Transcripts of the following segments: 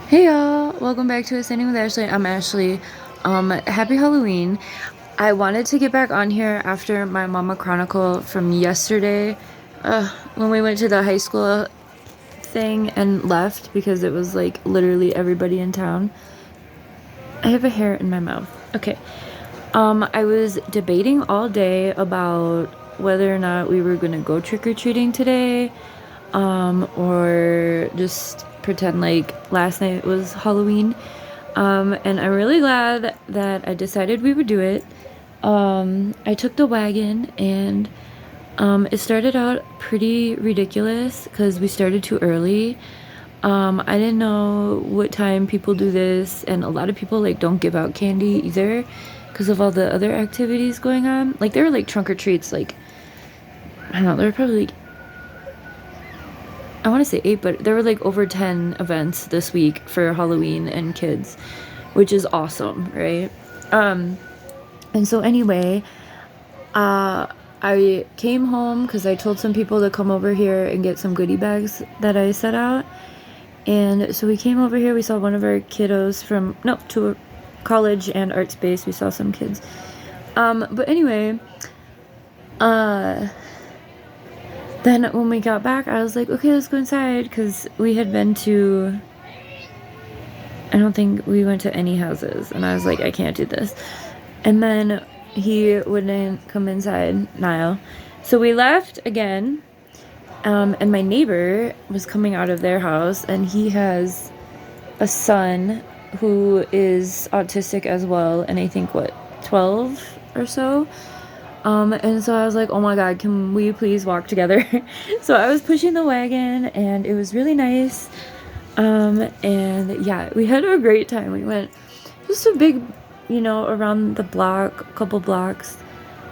Hey y'all, welcome back to Ascending with Ashley. I'm Ashley. Happy Halloween. I wanted to get back on here after my Mama Chronicle from yesterday, when we went to the high school thing and left because it was like literally everybody in town. I have a hair in my mouth. Okay. I was debating all day about whether or not we were gonna go trick-or-treating today, or just pretend like last night was Halloween. And I'm really glad that I decided we would do it. I took the wagon and it started out pretty ridiculous because we started too early. I didn't know what time people do this, and a lot of people like don't give out candy either because of all the other activities going on. Like there were like trunk or treats, like I don't know, there were probably like, I want to say 8, but there were like over 10 events this week for Halloween and kids, which is awesome, right? And so anyway, I came home because I told some people to come over here and get some goodie bags that I set out. And so we came over here, we saw one of our kiddos from, no, to a college and art space. We saw some kids. But anyway, then when we got back, I was like, okay, let's go inside, because we had been to, I don't think we went to any houses, and I was like, I can't do this. And then he wouldn't come inside, Niall. So we left again, and my neighbor was coming out of their house, and he has a son who is autistic as well, and I think, 12 or so? And so I was like, oh my god, can we please walk together? So I was pushing the wagon, and it was really nice. And yeah, we had a great time. We went just a big, around the block, a couple blocks.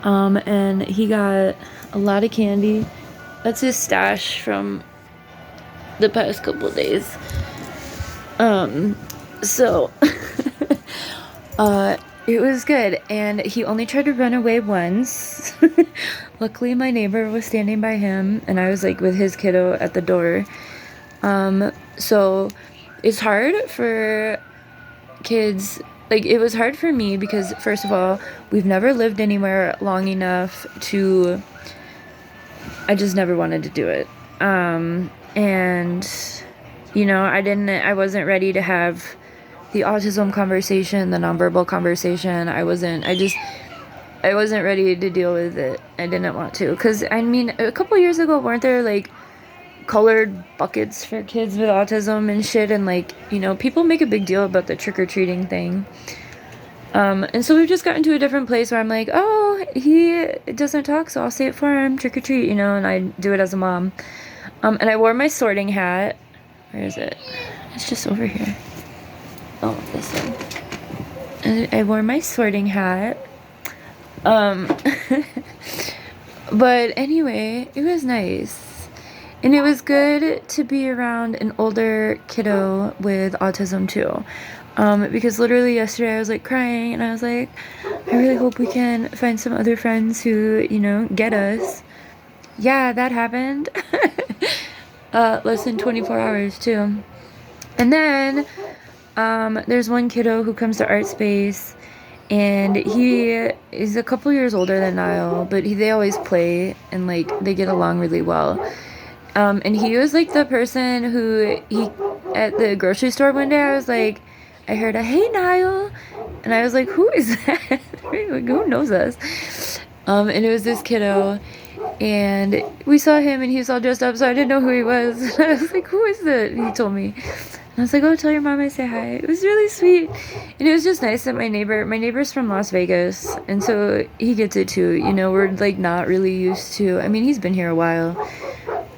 And he got a lot of candy. That's his stash from the past couple days. So, it was good, and he only tried to run away once. Luckily, my neighbor was standing by him, and I was like with his kiddo at the door. So it's hard for kids. Like, it was hard for me because, first of all, we've never lived anywhere long enough to, I just never wanted to do it. And, I wasn't ready to have the autism conversation, the nonverbal conversation. I wasn't ready to deal with it. I didn't want to. Because, I mean, a couple years ago, weren't there, like, colored buckets for kids with autism and shit? And, like, people make a big deal about the trick-or-treating thing. And so we've just gotten to a different place where I'm like, oh, he doesn't talk, so I'll say it for him, trick-or-treat, and I do it as a mom. And I wore my sorting hat. Where is it? It's just over here. Oh, this one. And I wore my sorting hat. But anyway, it was nice. And it was good to be around an older kiddo with autism too. Because literally yesterday I was like crying, and I was like, I really hope we can find some other friends who, get us. Yeah, that happened. Less than 24 hours too. And then, there's one kiddo who comes to art space, and he is a couple years older than Niall, but they always play, and like they get along really well. And he was like the person who at the grocery store one day, I was like, I heard a "Hey Niall," and I was like, who is that? Like, who knows us? And it was this kiddo, and we saw him, and he was all dressed up, so I didn't know who he was. And I was like, who is that? And he told me. And I was like, oh, tell your mom I say hi. It was really sweet. And it was just nice that my neighbor's from Las Vegas, and so he gets it too. We're like not really used to, I mean, he's been here a while,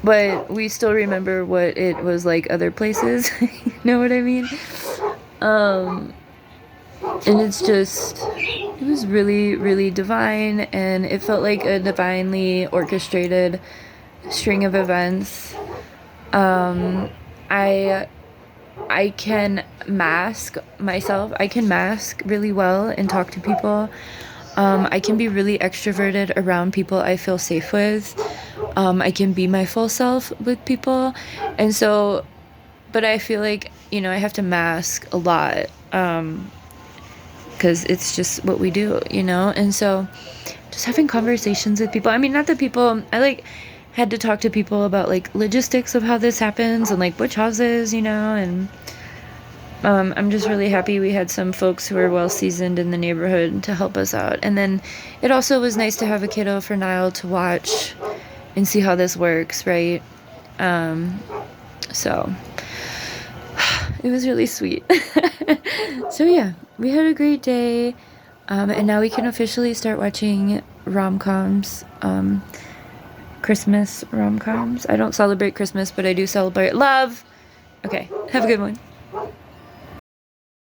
but we still remember what it was like other places. You know what I mean? And it was really, really divine, and it felt like a divinely orchestrated string of events. I can mask myself. I can mask really well and talk to people. I can be really extroverted around people I feel safe with. I can be my full self with people. And so but I feel like, I have to mask a lot, because it's just what we do, and so just having conversations with people. I mean, not the people I like had to talk to people about like logistics of how this happens and like which houses, and I'm just really happy we had some folks who are well seasoned in the neighborhood to help us out. And then it also was nice to have a kiddo for Niall to watch and see how this works, right? Um, so it was really sweet. So yeah, we had a great day. And now we can officially start watching rom-coms, Christmas rom-coms. I don't celebrate Christmas, but I do celebrate love. Okay, have a good one.